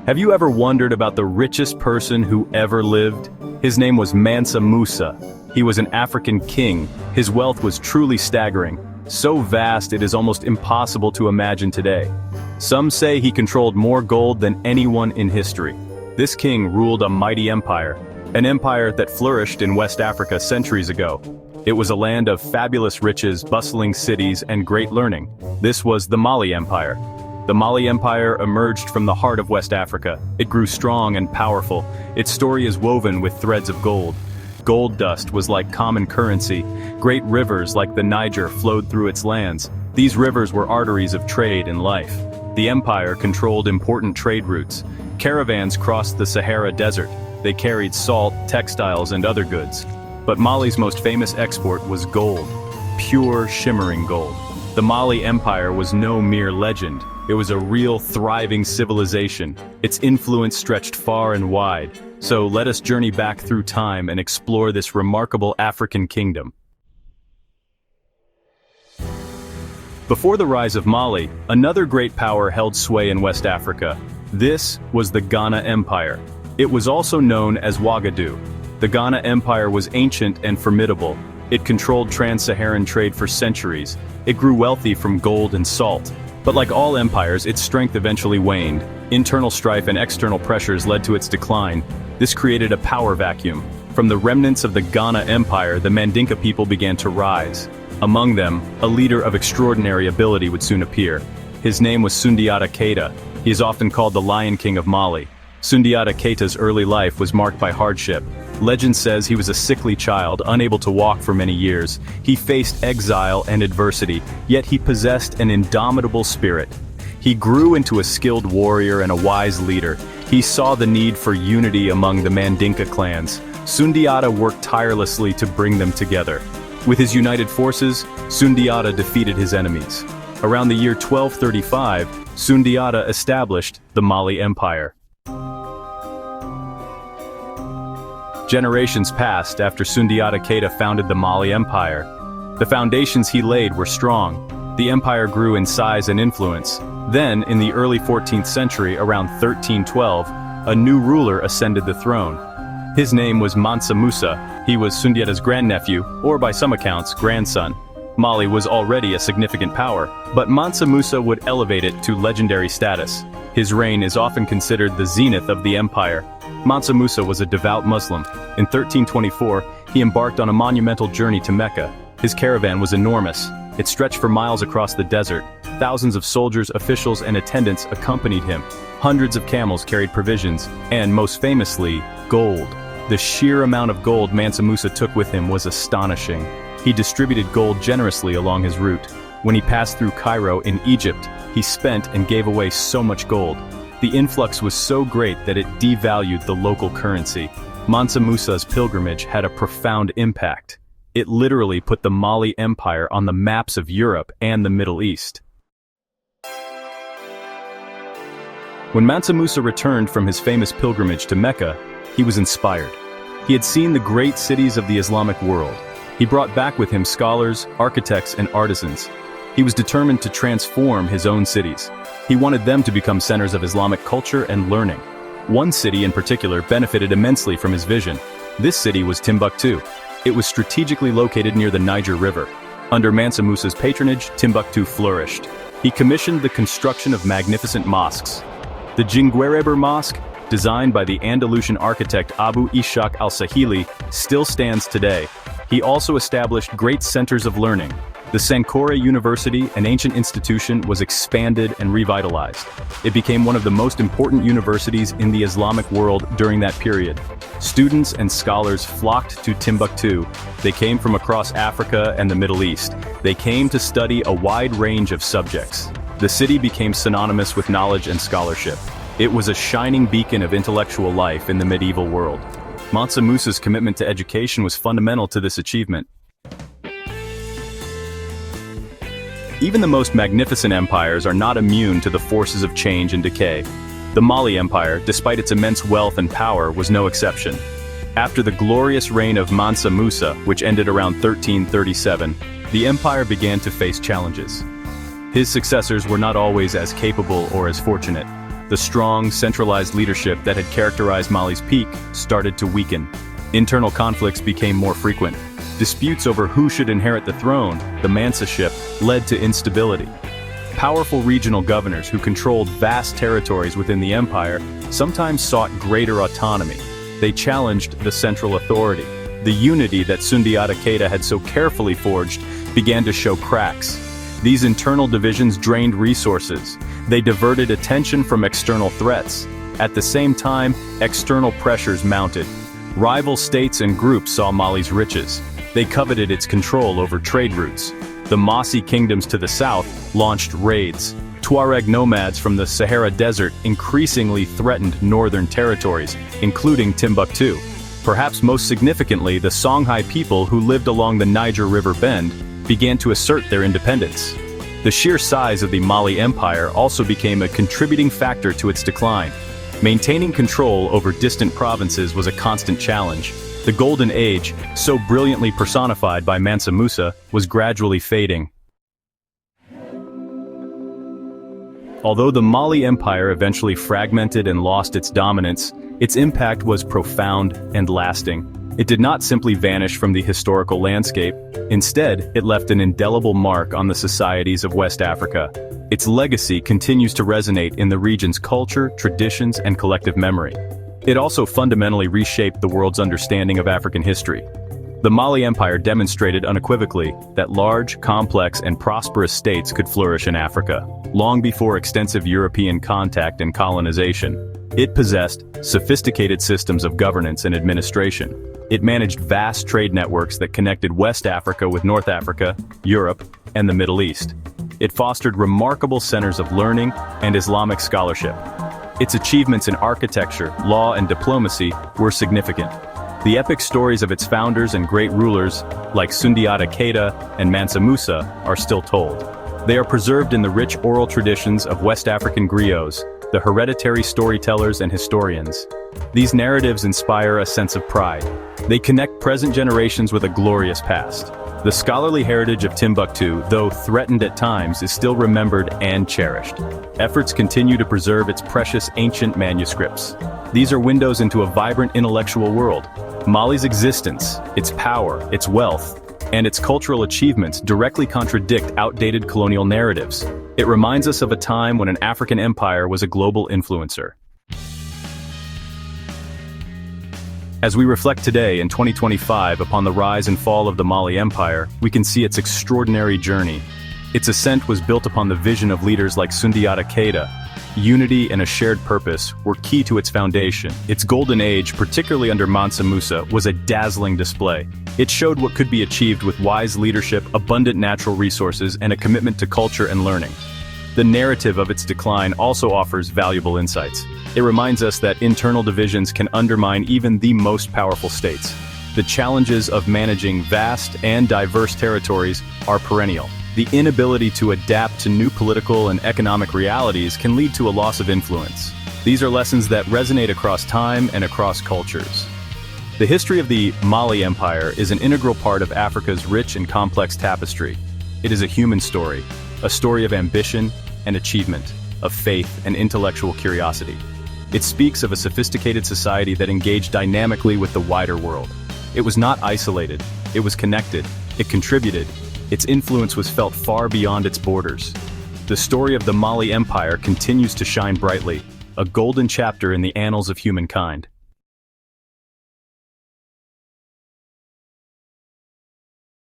Have you ever wondered about the richest person who ever lived? His name was Mansa Musa. He was an African king. His wealth was truly staggering, so vast it is almost impossible to imagine today. Some say he controlled more gold than anyone in history. This king ruled a mighty empire, an empire that flourished in West Africa centuries ago. It was a land of fabulous riches, bustling cities, and great learning. This was the Mali Empire. The Mali Empire emerged from the heart of West Africa. It grew strong and powerful. Its story is woven with threads of gold. Gold dust was like common currency. Great rivers like the Niger flowed through its lands. These rivers were arteries of trade and life. The empire controlled important trade routes. Caravans crossed the Sahara Desert. They carried salt, textiles, and other goods. But Mali's most famous export was gold. Pure, shimmering gold. The Mali Empire was no mere legend. It was a real, thriving civilization. Its influence stretched far and wide. So let us journey back through time and explore this remarkable African kingdom. Before the rise of Mali, another great power held sway in West Africa. This was the Ghana Empire. It was also known as Ouagadougou. The Ghana Empire was ancient and formidable. It controlled trans-Saharan trade for centuries. It grew wealthy from gold and salt. But like all empires, its strength eventually waned. Internal strife and external pressures led to its decline. This created a power vacuum. From the remnants of the Ghana Empire, the Mandinka people began to rise. Among them, a leader of extraordinary ability would soon appear. His name was Sundiata Keita. He is often called the Lion King of Mali. Sundiata Keita's early life was marked by hardship. Legend says he was a sickly child, unable to walk for many years. He faced exile and adversity, yet he possessed an indomitable spirit. He grew into a skilled warrior and a wise leader. He saw the need for unity among the Mandinka clans. Sundiata worked tirelessly to bring them together. With his united forces, Sundiata defeated his enemies. Around the year 1235, Sundiata established the Mali Empire. Generations passed after Sundiata Keita founded the Mali Empire. The foundations he laid were strong. The empire grew in size and influence. Then, in the early 14th century, around 1312, a new ruler ascended the throne. His name was Mansa Musa. He was Sundiata's grandnephew, or by some accounts, grandson. Mali was already a significant power, but Mansa Musa would elevate it to legendary status. His reign is often considered the zenith of the empire. Mansa Musa was a devout Muslim. In 1324, he embarked on a monumental journey to Mecca. His caravan was enormous. It stretched for miles across the desert. Thousands of soldiers, officials, and attendants accompanied him. Hundreds of camels carried provisions, and most famously, gold. The sheer amount of gold Mansa Musa took with him was astonishing. He distributed gold generously along his route. When he passed through Cairo in Egypt, he spent and gave away so much gold. The influx was so great that it devalued the local currency. Mansa Musa's pilgrimage had a profound impact. It literally put the Mali Empire on the maps of Europe and the Middle East. When Mansa Musa returned from his famous pilgrimage to Mecca, he was inspired. He had seen the great cities of the Islamic world. He brought back with him scholars, architects, and artisans. He was determined to transform his own cities. He wanted them to become centers of Islamic culture and learning. One city in particular benefited immensely from his vision. This city was Timbuktu. It was strategically located near the Niger River. Under Mansa Musa's patronage, Timbuktu flourished. He commissioned the construction of magnificent mosques. The Djinguereber Mosque, designed by the Andalusian architect Abu Ishaq al-Sahili, still stands today. He also established great centers of learning. The Sankore University, an ancient institution, was expanded and revitalized. It became one of the most important universities in the Islamic world during that period. Students and scholars flocked to Timbuktu. They came from across Africa and the Middle East. They came to study a wide range of subjects. The city became synonymous with knowledge and scholarship. It was a shining beacon of intellectual life in the medieval world. Mansa Musa's commitment to education was fundamental to this achievement. Even the most magnificent empires are not immune to the forces of change and decay. The Mali Empire, despite its immense wealth and power, was no exception. After the glorious reign of Mansa Musa, which ended around 1337, the empire began to face challenges. His successors were not always as capable or as fortunate. The strong, centralized leadership that had characterized Mali's peak started to weaken. Internal conflicts became more frequent. Disputes over who should inherit the throne, the Mansaship, led to instability. Powerful regional governors who controlled vast territories within the empire sometimes sought greater autonomy. They challenged the central authority. The unity that Sundiata Keita had so carefully forged began to show cracks. These internal divisions drained resources. They diverted attention from external threats. At the same time, external pressures mounted. Rival states and groups saw Mali's riches. They coveted its control over trade routes. The Mossi kingdoms to the south launched raids. Tuareg nomads from the Sahara Desert increasingly threatened northern territories, including Timbuktu. Perhaps most significantly, the Songhai people who lived along the Niger River bend began to assert their independence. The sheer size of the Mali Empire also became a contributing factor to its decline. Maintaining control over distant provinces was a constant challenge. The Golden Age, so brilliantly personified by Mansa Musa, was gradually fading. Although the Mali Empire eventually fragmented and lost its dominance, its impact was profound and lasting. It did not simply vanish from the historical landscape. Instead, it left an indelible mark on the societies of West Africa. Its legacy continues to resonate in the region's culture, traditions, and collective memory. It also fundamentally reshaped the world's understanding of African history. The Mali Empire demonstrated unequivocally that large, complex, and prosperous states could flourish in Africa, long before extensive European contact and colonization. It possessed sophisticated systems of governance and administration. It managed vast trade networks that connected West Africa with North Africa, Europe, and the Middle East. It fostered remarkable centers of learning and Islamic scholarship. Its achievements in architecture, law, and diplomacy were significant. The epic stories of its founders and great rulers, like Sundiata Keita and Mansa Musa, are still told. They are preserved in the rich oral traditions of West African griots, the hereditary storytellers and historians. These narratives inspire a sense of pride. They connect present generations with a glorious past. The scholarly heritage of Timbuktu, though threatened at times, is still remembered and cherished. Efforts continue to preserve its precious ancient manuscripts. These are windows into a vibrant intellectual world. Mali's existence, its power, its wealth, and its cultural achievements directly contradict outdated colonial narratives. It reminds us of a time when an African empire was a global influencer. As we reflect today in 2025 upon the rise and fall of the Mali Empire, we can see its extraordinary journey. Its ascent was built upon the vision of leaders like Sundiata Keita. Unity and a shared purpose were key to its foundation. Its golden age, particularly under Mansa Musa, was a dazzling display. It showed what could be achieved with wise leadership, abundant natural resources, and a commitment to culture and learning. The narrative of its decline also offers valuable insights. It reminds us that internal divisions can undermine even the most powerful states. The challenges of managing vast and diverse territories are perennial. The inability to adapt to new political and economic realities can lead to a loss of influence. These are lessons that resonate across time and across cultures. The history of the Mali Empire is an integral part of Africa's rich and complex tapestry. It is a human story, a story of ambition and achievement, of faith and intellectual curiosity. It speaks of a sophisticated society that engaged dynamically with the wider world. It was not isolated, it was connected, it contributed. Its influence was felt far beyond its borders. The story of the Mali Empire continues to shine brightly, a golden chapter in the annals of humankind.